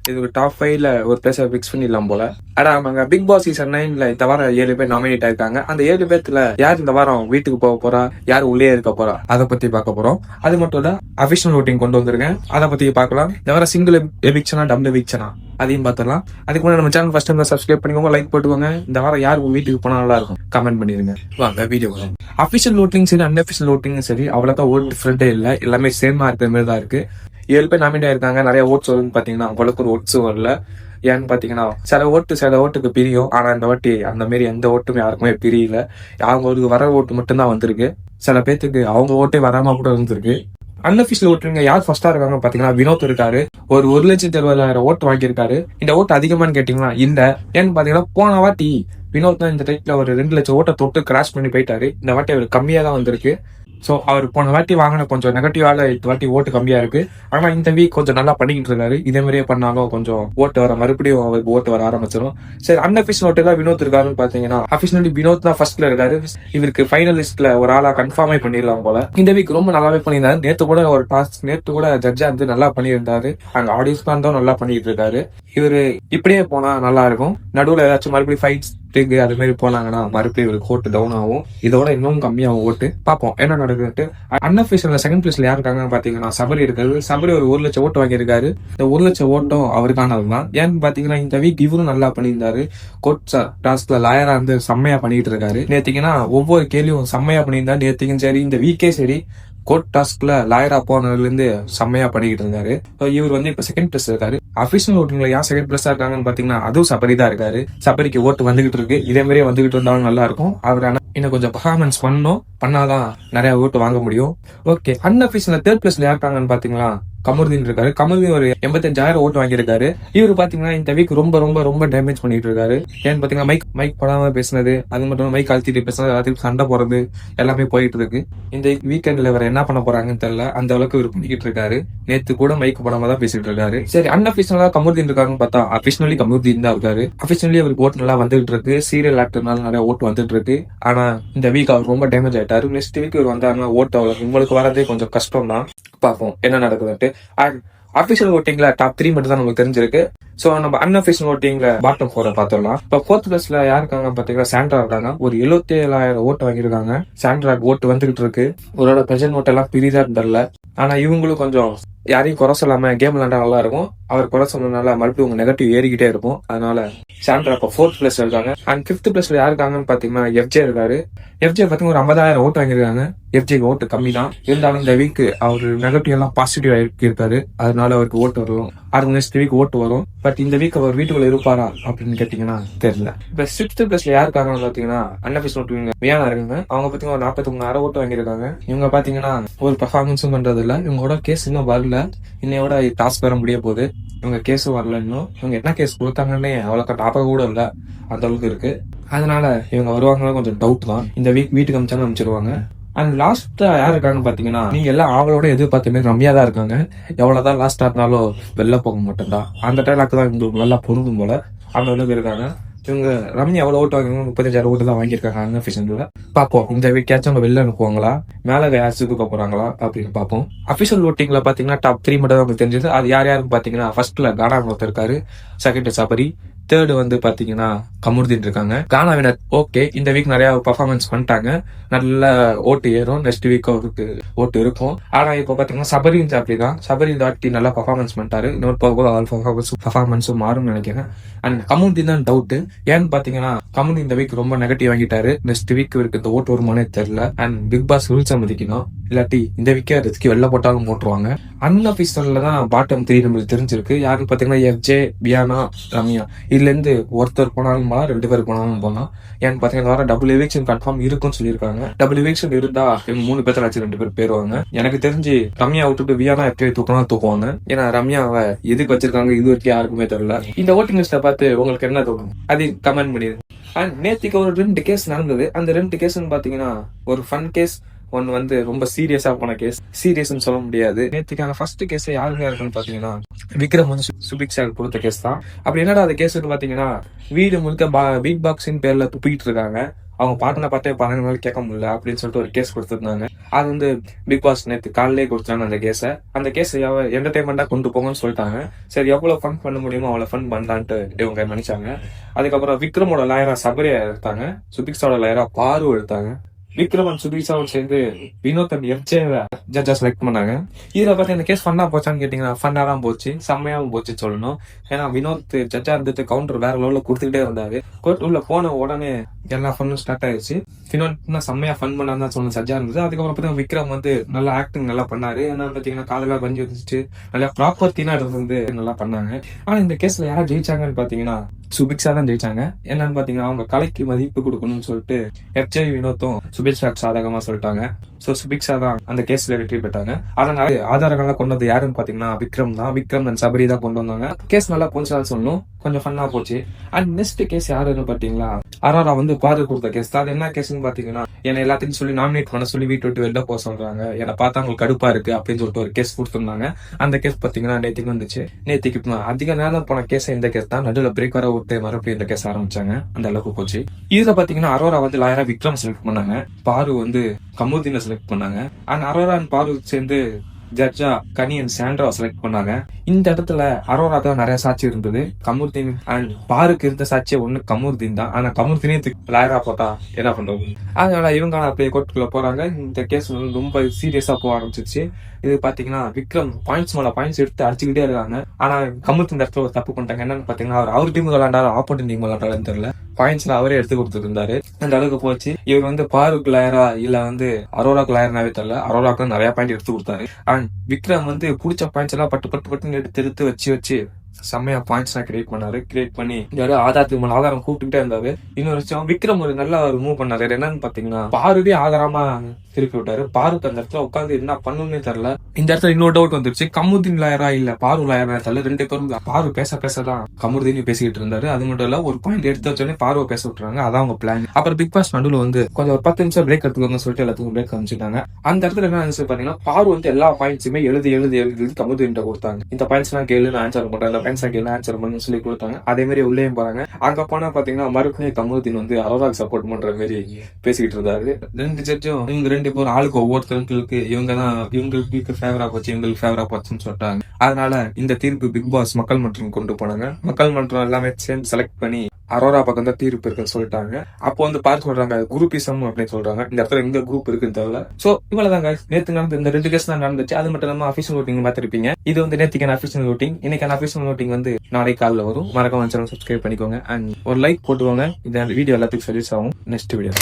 இது டாப் 5ல ஒரு பிளேஸை ஃபிக்ஸ் பண்ணிடலாம் போல. ஆமாங்க, பிக் பாஸ் சீசன் 9ல இந்த வாரம் 7 பேர் நாமினேட் ஆயிருக்காங்க. அந்த 7 பேர்த்துல யார் இந்த வாரம் வீட்டுக்கு போக போறா, யார் உள்ளே இருக்க போறா, அதை பத்தி பார்க்க போறோம். அது மட்டும் இல்ல, அபிஷியல் ஓட்டிங் கொண்டு வந்திருக்கேன், அதை பத்தி பார்க்கலாம். இந்த வாரம் சிங்கிள் எவிக்ஷனா டபுள் எவிக்ஷனா அதையும் பார்த்துடலாம். அதுக்கு முன்னாடி நம்ம சேனல் ஃபர்ஸ்ட் டைம் சப்ஸ்கிரைப் பண்ணிக்கோங்க, லைக் போட்டுக்கோங்க. இந்த வாரம் யார் உங்க வீட்டுக்கு போனா நல்லா இருக்கும் கமெண்ட் பண்ணிருங்க. வாங்க வீடியோ. அபிஷியல் ஓட்டிங் சரி, அன்அபிஷியல் ஓட்டிங் சரி, அவ்வளோக்கா ஓட் டிஃபரெண்டே இல்லை, எல்லாமே சேமா இருக்கிற மாதிரி தான் இருக்கு. 7 பேர் நாமினேட் ஆயிருக்காங்க. நிறைய ஓட்ஸ் வரும்னு பாத்தீங்கன்னா அவ்வளவுக்கு ஒரு ஓட்ஸும் வரல. ஏன்னு பாத்தீங்கன்னா சில ஓட்டுக்கு பிரியும். ஆனா இந்த வாட்டி அந்த மாதிரி எந்த ஓட்டுமே யாருக்குமே பிரியல. அவங்க வர ஓட்டு மட்டும்தான் வந்திருக்கு. சில பேத்துக்கு அவங்க ஓட்டே வராம கூட இருந்திருக்கு. அன்அபிஷியல் ஓட்டுங்க யார் ஃபர்ஸ்டா இருக்காங்க பாத்தீங்கன்னா வினோத் இருக்காரு. ஒரு 1,70,000 ஓட்டு வாங்கியிருக்காரு. இந்த ஓட்டு அதிகமானு கேட்டீங்கன்னா இல்ல. ஏன்னு பாத்தீங்கன்னா போன வாட்டி வினோத் தான் இந்த டைப்ல ஒரு 2 லட்சம் ஓட்டை தொட்டு கிராஷ் பண்ணி போயிட்டாரு. இந்த வாட்டி அவர் கம்மியா தான் வந்திருக்கு. ஸோ அவர் போன வாட்டி வாங்கின கொஞ்சம் நெகட்டிவால இந்த வாட்டி ஓட்டு கம்மியா இருக்கு. ஆனா இந்த வீக் கொஞ்சம் நல்லா பண்ணிக்கிட்டு இருக்காரு. இதே மாதிரியே பண்ணாலும் கொஞ்சம் ஓட்டு வர மறுபடியும் அவருக்கு ஓட்டு வர ஆரம்பிச்சிடும். சரி, அன்அபிஷியல் ஓட்டு தான் வினோத் இருக்காருன்னு பாத்தீங்கன்னா அபிஷியலி வினோத் தான் ஃபர்ஸ்ட்ல இருக்காரு. இவருக்கு ஃபைனலிஸ்ட்ல ஒரு ஆளா கன்ஃபார்மே பண்ணிடலாம் போல. இந்த வீக் ரொம்ப நல்லாவே பண்ணியிருந்தாரு. நேத்து கூட ஜட்ஜா வந்து நல்லா பண்ணியிருந்தாரு. அங்க ஆடியன்ஸ்லாம் தான் நல்லா பண்ணிட்டு இருக்காரு. இவரு இப்படியே போனா நல்லா இருக்கும். நடுவுல ஏதாச்சும் மறுபடியும் ஃபைட்ஸ் அது மாதிரி போனாங்கன்னா மறுபடியும் இவருக்கு ஓட்டு டவுன் ஆகும். இதோட இன்னும் கம்மியாகும் ஓட்டு. பார்ப்போம் என்ன நடக்குது. அன்அபிஷியல் செகண்ட் பிளேஸ்ல யார் இருக்காங்கன்னு பாத்தீங்கன்னா சபரி இருக்காரு. சபரி ஒரு 1 லட்சம் ஓட்டு வாங்கியிருக்காரு. இந்த 1 லட்சம் ஓட்டும் அவருக்கானதுதான். ஏன்னு பாத்தீங்கன்னா இந்த வீக் இவரும் நல்லா பண்ணியிருந்தாரு. கோட் டாஸ்க்ல லாயரா வந்து செம்மையா பண்ணிட்டு இருக்காரு. நேத்திங்கன்னா ஒவ்வொரு கேள்வியும் செம்மையா பண்ணியிருந்தாரு. நேத்திக்கும் சரி, இந்த வீக்கே சரி, கோர்ட் டாஸ்க்ல லாயரா போனதுல இருந்து செம்மையா பண்ணிக்கிட்டு இருந்தாரு. இவர் வந்து இப்ப செகண்ட் பிளேஸ் இருக்காரு. அபிஷியல் ஓட்டிங்ல யார் செகண்ட் பிளேஸா இருக்காங்கன்னு பாத்தீங்கன்னா அதுவும் சபரி தான் இருக்காரு. சபரிக்கு ஓட்டு வந்துகிட்டு இருக்கு. இதே மாதிரியே வந்துகிட்டு இருந்தாலும் நல்லா இருக்கும். அவர் இன்னும் கொஞ்சம் பர்ஃபார்மன்ஸ் பண்ணாதான் நிறைய ஓட்டு வாங்க முடியும். ஓகே, அன்அபிஷியல் தேர்ட் பிளேஸ்ல யார் இருக்காங்கன்னு பாத்தீங்கன்னா கமருதீன் இருக்காரு. கமருதீன் ஒரு 85,000 ஓட்டு வாங்கியிருக்காரு. இவரு பாத்தீங்கன்னா இந்த வீக் ரொம்ப ரொம்ப ரொம்ப டேமேஜ் பண்ணிட்டு இருக்காரு. ஏன்னு பாத்தீங்கன்னா மைக் படாம பேசுனது, அது மட்டும் மைக் அழுத்திட்டு பேசுனது, எல்லாத்தையும் சண்டை போறது எல்லாமே போயிட்டு இருக்கு. இந்த வீக்கெண்ட்ல இவர் என்ன பண்ண போறாங்கன்னு தெரியல. அந்த அளவுக்கு இவர் பண்ணிக்கிட்டு இருக்காரு. நேத்து கூட மைக் படாம தான் பேசிட்டு இருக்காரு. சரி, அன்அபிஷியலா கமருதீன் இருக்காருன்னு பார்த்தா அபிஷியலி கமருதீன் தான் இருக்காரு. அபிஷியலி அவருக்கு ஓட்டு நல்லா வந்துட்டு இருக்கு. சீரியல் ஆக்டர்னால நிறைய ஓட்டு வந்துட்டு இருக்கு. ஆனா இந்த வீக் அவர் ரொம்ப டேமேஜ் ஆயிட்டாரு. நெக்ஸ்ட் வீக் இவர் வந்தாருன்னா ஓட்டு அவ்வளவு உங்களுக்கு வரதே கொஞ்சம் கஷ்டம் தான். பார்ப்போம் என்ன நடக்குதுன்ட்டு. அபிஷியல் ஓட்டிங்ல டாப் 3 மட்டும் தான் நமக்கு தெரிஞ்சிருக்கு. சோ நம்ம அன்அபிஷியல் ஓட்டிங்ல பாட்டம் 4 பாத்துடலாம். இப்ப 4th பிளேஸ்ல யார் இருக்காங்க பாத்தீங்கன்னா சாண்ட்ரா இருக்காங்க. ஒரு 77,000 ஓட்டு வாங்கியிருக்காங்க. சாண்ட்ராக்கு ஓட்டு வந்துகிட்டு இருக்கு. ஒரு பிரசன்ட் ஓட்டு எல்லாம் பிரிதா தெரியல. ஆனா இவங்களும் கொஞ்சம் யாரையும் குறை சொல்லாம கேம் விளையாண்டா நல்லா இருக்கும். அவர் குறை சொன்னதுனால மறுபடியும் உங்க நெகட்டிவ் ஏறிக்கிட்டே இருக்கும். அதனால சாண்ட்ரா இப்ப 4th பிளேஸ்ல இருக்காங்க. அண்ட் 5th பிளேஸ்ல யாரு இருக்காங்கன்னு பாத்தீங்கன்னா எஃப்ஜே இருக்காரு. எஃப்ஜே பாத்தீங்கன்னா ஒரு 50,000 ஓட்டு வாங்கியிருக்காங்க. எஃப்ஜேக்கு ஓட்டு கம்மி தான் இருந்தாலும் இந்த வீக் அவர் நெகட்டிவ் எல்லாம் பாசிட்டிவ் இருக்காரு. அதனால அவருக்கு ஓட்டு வரும். அது நெக்ஸ்ட் வீக் ஓட்டு வரும். பட் இந்த வீக் அவர் வீட்டுக்குள்ள இருப்பாரா அப்படின்னு கேட்டீங்கன்னா தெரியல. இப்ப 6th பிளேஸ்ல யாரு இருக்காங்கன்னு பாத்தீங்கன்னா அன்அபிஷியல் ஓட்டு வியானா இருக்காங்க. அவங்க பாத்தீங்கன்னா ஒரு 43,000 ஓட்டு வாங்கியிருக்காங்க. இவங்க பாத்தீங்கன்னா ஒரு பர்ஃபார்மன்ஸும் பண்றது இல்ல. இவங்களோட கேஸ் இன்னும் வரல. இன்னையோட டாஸ்க் வர முடிய போகுது. இவங்க கேஸும் வரல. இன்னும் இவங்க என்ன கேஸ் கொடுத்தாங்கன்னே அவ்வளவு ஞாபகம் கூட இல்ல. அந்த அளவுக்கு இருக்கு. அதனால இவங்க வருவாங்க கொஞ்சம் டவுட் தான். இந்த வீக் வீட்டுக்கு அமிச்சாலும் அனுப்பிச்சிருவாங்க. அண்ட் லாஸ்டா யார் இருக்காங்கன்னு பாத்தீங்கன்னா நீங்க எல்லாம் அவங்களோட எதிர்பார்த்த மாதிரி ரம்யா தான் இருக்காங்க. எவ்வளவுதான் லாஸ்டா இருந்தாலும் வெளில போக மாட்டேன்டா அந்த டைலாக் தான் உங்களுக்கு நல்லா பொருந்தும் போல. அவங்க எவ்வளவு இருக்காங்க. இவங்க ரம்யா எவ்வளவு ஓட்டு வாங்க 35,000 ஓட்டு தான் வாங்கியிருக்காங்க அன்அபிஷியல்ல. பாப்போம் இந்த வீக்காச்சும் அவங்க வெளில அனுப்புவாங்களா, மேல யாராச்சும் தூக்க போறாங்களா அப்படின்னு பாப்போம். அபிஷியல் ஓட்டிங்ல பாத்தீங்கன்னா டாப் 3 மட்டும் தான் உங்களுக்கு தெரிஞ்சது. அது யார் யாருன்னு பாத்தீங்கன்னா ஃபர்ஸ்ட்ல கானா ஒருத்தர் இருக்காரு. செகண்ட் சபரி. தேர்டு வந்து பாத்தீங்கன்னா கமருதீன் இருக்காங்க. கானா வினர் ஓகே, இந்த வீக் நிறைய பர்ஃபார்மன்ஸ் பண்ணிட்டாங்க. நல்ல ஓட்டு ஏறும். நெக்ஸ்ட் வீக் அவருக்கு ஓட்டு இருக்கும். ஆனா இப்ப பாத்தீங்கன்னா சபரி அப்படிதான். சபரி இந்த வாட்டி நல்லா பர்ஃபார்மன்ஸ் பண்ணிட்டாரு. இன்னொரு பர்ஃபார்மன்ஸும் மாறும்னு நினைக்கிறேன். அண்ட் கமருதீன் தான் டவுட். ஏன்னு பாத்தீங்கன்னா கமருதீன் இந்த வீக் ரொம்ப நெகட்டிவ் வாங்கிட்டாரு. நெக்ஸ்ட் வீக் இவருக்கு இந்த ஓட்டு வருமானே தெரியல. அண்ட் பிக் பாஸ் ரூல்ஸை மதிக்கணும். இல்லாட்டி இந்த வீக்கே ரிஸ்கி வெளில போட்டாலும் போட்டுருவாங்க. அன்அபிஷியல்ல தான் பாட்டம் 3 நம்மளுக்கு தெரிஞ்சிருக்கு. யாருன்னு பாத்தீங்கன்னா எஃப்ஜே, வியானா, ரம்யா. இதுல இருந்து ஒருத்தர் போனாலும் போலாம், 2 பேர் போனாலும் போலாம். ஏன்னு பாத்தீங்கன்னா வர டபுள் எவிக்ஷன் கன்ஃபார்ம் இருக்குன்னு சொல்லியிருக்காங்க. டபுள் எவிக்ஷன் இருந்தா 3 பேர்த்தாச்சும் 2 பேர் போயிருவாங்க. எனக்கு தெரிஞ்சு ரம்யா விட்டுட்டு வியானா எப்பயும் தூக்குவாங்க. ஏன்னா ரம்யாவை எதுக்கு வச்சிருக்காங்க இது வரைக்கும் யாருக்குமே தெரியல. இந்த ஓட்டிங் லிஸ்ட பார்த்து உங்களுக்கு என்ன தோணும் அது கமெண்ட் பண்ணிடுங்க. அண்ட் நேத்துக்கு ஒரு 2 கேஸ் நடந்தது. அந்த 2 கேஸ்ன்னு பாத்தீங்கன்னா ஒரு ஃபன் கேஸ், ஒன்னு வந்து ரொம்ப சீரியஸா போன கேஸ். சீரியஸ்ன்னு சொல்ல முடியாது. நேற்றுக்கான ஃபர்ஸ்ட் கேஸ் யாருங்க இருக்குன்னு பாத்தீங்கன்னா விக்ரம் வந்து சுபிக்ஷா கொடுத்த கேஸ் தான். அப்படி என்னடா அந்த கேஸ் பாத்தீங்கன்னா வீடு முழுக்க பீட் பாக்ஸின் பேர்ல துப்பிட்டு இருக்காங்க. அவங்க பாட்டின பார்த்தே 12 நாள் கேட்க முடியல அப்படின்னு சொல்லிட்டு ஒரு கேஸ் கொடுத்துருந்தாங்க. அது வந்து பிக் பாஸ் நேற்று காலையிலே கொடுத்தாங்க அந்த கேஸை. அந்த கேஸ் என்டர்டைன்மெண்டா கொண்டு போங்கன்னு சொல்லிட்டாங்க. சரி எவ்வளவு ஃபன் பண்ண முடியுமோ அவ்வளவு ஃபன் பண்ணலான்ட்டு இவங்க நினைச்சாங்க. அதுக்கப்புறம் விக்ரமோட லாயரா சபரியா எடுத்தாங்க, சுபிக்ஸோட லாயரா பாரு எடுத்தாங்க. விக்ரம் அண்ட் சுபிக்ஸாவும் சேர்ந்து வினோத் அண்ட் எஃப்ஜேவை ஜட்ஜா செலக்ட் பண்ணாங்க. இதுல பார்த்து இந்த கேஸ் ஃபன்னா போச்சான்னு கேட்டீங்கன்னா ஃபன்னா தான் போச்சு, செம்மையாவும் போச்சு சொல்லணும். ஏன்னா வினோத் ஜட்ஜா இருந்துட்டு கவுண்டர் வேற லெவலில் கொடுத்துக்கிட்டே இருந்தாரு. கோர்ட் உள்ள போன உடனே எல்லா ஃபன்னும் ஸ்டார்ட் ஆயிடுச்சு. வினோத் செம்மையா ஃபன் பண்ணான்னு தான் சொல்லணும் ஜட்ஜா இருந்தது. அதுக்கப்புறம் பார்த்தீங்கன்னா விக்ரம் வந்து நல்லா ஆக்டிங் நல்லா பண்ணாரு. ஏன்னா பார்த்தீங்கன்னா காலையில பஞ்சு வந்துச்சு, நல்லா ப்ராப்பர்ட்டினா இருந்து நல்லா பண்ணாங்க. ஆனா இந்த கேஸ்ல யார் ஜெயிச்சாங்கன்னு பாத்தீங்கன்னா சுபிக்ஷா தான் ஜெயிச்சாங்க. என்னன்னு பாத்தீங்கன்னா அவங்க கலைக்கு மதிப்பு கொடுக்கணும்னு சொல்லிட்டு எஃப்ஜே வினோத்தும் சுபிக்ஷா சாதகமா சொல்லிட்டாங்க. சோ சுபிக்ஷா தான் அந்த கேஸ்ல வெற்றி பெற்றாங்க. அதனால ஆதாரங்கள்லாம் கொண்டு வந்து யாருன்னு பாத்தீங்கன்னா விக்ரம் தான். விக்ரம் அண்ட் சபரி தான் கொண்டு வந்தாங்க. கேஸ் நல்லா போச்சுன்னு சொல்லணும், கொஞ்சம் ஃபன்னா போச்சு. அண்ட் நெக்ஸ்ட் கேஸ் யாருன்னு பாத்தீங்கன்னா அரோரா வந்து பாரு கொடுத்த கேஸ் தான். அது என்ன கேஸ்ன்னு பாத்தீங்கன்னா என்னை எல்லாத்தையும் சொல்லி நாமினேட் பண்ண சொல்லி வீட்டு விட்டு வெளில போக சொல்றாங்க, என்னை பார்த்தா அவங்களுக்கு கடுப்பா இருக்கு அப்படின்னு சொல்லிட்டு ஒரு கேஸ் கொடுத்துருந்தாங்க. அந்த கேஸ் பாத்தீங்கன்னா நேற்றுக்கு வந்துச்சு. நேற்றுக்கு அதிக நேரம் போன கேஸ் இந்த கேஸ் தான். நடுவில் பிரேக் வர விட்டு மறுபடியும் இந்த கேஸ் ஆரம்பிச்சாங்க. அந்த அளவுக்கு போச்சு. இதுல பாத்தீங்கன்னா அரோரா வந்து லாயரா விக்ரம் செலக்ட் பண்ணாங்க, பாரு வந்து கமுதீனை செலக்ட் பண்ணாங்க. அண்ட் அரோரா அண்ட் பாரு சேர்ந்து ஜட்ஜா கனி அண்ட் சாண்ட்ரா செலக்ட் பண்ணாங்க. இந்த இடத்துல அரோரா தான் நிறைய சாட்சி இருந்தது. கமுர்தீன் அண்ட் பாருக்கு இருந்த சாட்சியை ஒண்ணு கமுர்தீன் தான். ஆனா கமுர்தீனே லாயரா போட்டா என்ன பண்றது? அதனால இவங்க அப்படியே கோர்ட்டுக்குள்ள போறாங்க. இந்த கேஸ் ரொம்ப சீரியஸா போக ஆரம்பிச்சிருச்சு. இது பாத்தீங்கன்னா விக்ரம் பாயிண்ட்ஸ் மேல பாயிண்ட்ஸ் எடுத்து அடிச்சுக்கிட்டே இருக்காங்க. ஆனா கமுர்தீன் இந்த இடத்துல ஒரு தப்பு பண்ணிட்டாங்க. என்னன்னு பாத்தீங்கன்னா அவர் டீம் விளையாண்டாரு, ஆப்போனன்ட் டீம் விளையாண்டாருன்னு தெரியல, பாயிண்ட்ஸ்ல அவரே எடுத்து கொடுத்துட்டு இருந்தாரு. அந்த அளவுக்கு போச்சு. இவர் வந்து பாருக்கு லாயரா இல்ல வந்து அரோராக்கு லாயர்னாவே தெரியல. அரோராக்கு நிறைய பாயிண்ட் எடுத்து கொடுத்தாரு. அண்ட் விக்ரம் வந்து புடிச்ச பாயிண்ட்ஸ் எல்லாம் பட்டு பட்டு பட்டுன்னு எடுத்து வச்சு செம்மையா பாயிண்ட்ஸ் எல்லாம் கிரியேட் பண்ணாரு. கிரியேட் பண்ணி ஆதாரத்துக்கு மேல ஆதாரம் கூப்பிட்டுட்டே இருந்தாரு. இன்னொரு விஷயம் விக்ரம் ஒரு நல்ல ஒரு மூவ் பண்ணாரு. என்னன்னு பாத்தீங்கன்னா பாருவே ஆதாரமா திருப்பி விட்டாரு. பாருக்கு அந்த இடத்துல உட்காந்து என்ன பண்ணுன்னே தெரியல. இந்த இடத்துல இன்னொரு டவுட் வந்துருச்சு, கமுதீன் லாயரா இல்ல பாரு லாயரா தெரியல. ரெண்டு பேரும் பாரு பேசதான் கமுதீன் பேசிக்கிட்டு இருந்தாரு. அது மட்டும் இல்ல ஒரு பாயிண்ட் எடுத்து வச்சோடனே பார்வை பேச விட்டுறாங்க. அதான் அவங்க பிளான். அப்புறம் பிக் பாஸ் நடுவில் வந்து கொஞ்சம் ஒரு 10 நிமிஷம் பிரேக் எடுத்துக்கோங்க சொல்லிட்டு எல்லாத்துக்கும் பிரேக் அமைச்சிட்டாங்க. அந்த இடத்துல என்ன ஆன்சர் பாத்தீங்கன்னா பாரு வந்து எல்லா பாயிண்ட்ஸுமே எழுதி கமுதீன் கொடுத்தாங்க. இந்த பாயிண்ட்ஸ் எல்லாம் கேளு நான் ஆன்சர் பண்றேன், இந்த பாயிண்ட்ஸ் கேளு ஆன்சர் பண்ணு சொல்லி கொடுத்தாங்க. அதே மாதிரி உள்ளேயும் போறாங்க. அங்க போனா பாத்தீங்கன்னா மறுபடியும் கமுதீன் வந்து அரோராக்கு சப்போர்ட் பண்ற மாதிரி பேசிக்கிட்டு இருந்தாரு. ரெண்டு ஜட்ஜும் இவங்க ரெண்டு பேரும் ஆளுக்கு ஒவ்வொருத்தருக்கு இவங்களுக்கு ஃபேவரா போச்சு, இவங்களுக்கு ஃபேவரா போச்சுன்னு சொல்லிட்டாங்க. அதனால இந்த தீர்ப்பு பிக் பாஸ் மக்கள் மன்றம் கொண்டு போனாங்க. மக்கள் மன்றம் எல்லாமே சேர்ந்து செலக்ட் பண்ணி அரோரா பக்கம் தான் தீர்ப்பு இருக்குன்னு சொல்லிட்டாங்க. அப்போ வந்து பார்த்து சொல்றாங்க குரூப்பிசம் அப்படின்னு சொல்றாங்க. இந்த இடத்துல எங்க குரூப் இருக்குன்னு தெரியல. சோ இவ்வளவுதாங்க நேற்று நடந்த இந்த 2 கேஸ் தான் நடந்துச்சு. அது மட்டும் இல்லாம அபிஷியல் ஓட்டிங் பார்த்திருப்பீங்க. இது வந்து நேற்றுக்கான அபிஷியல் ஓட்டிங். இன்னைக்கான அபிஷியல் ஓட்டிங் வந்து நாளை காலைல வரும். மறக்காம சேனல் சப்ஸ்கிரைப் பண்ணிக்கோங்க அண்ட் ஒரு லைக் போட்டுக்கோங்க. இந்த வீடியோ எல்லாத்துக்கும் சஜஸ்ட் ஆகும். Next video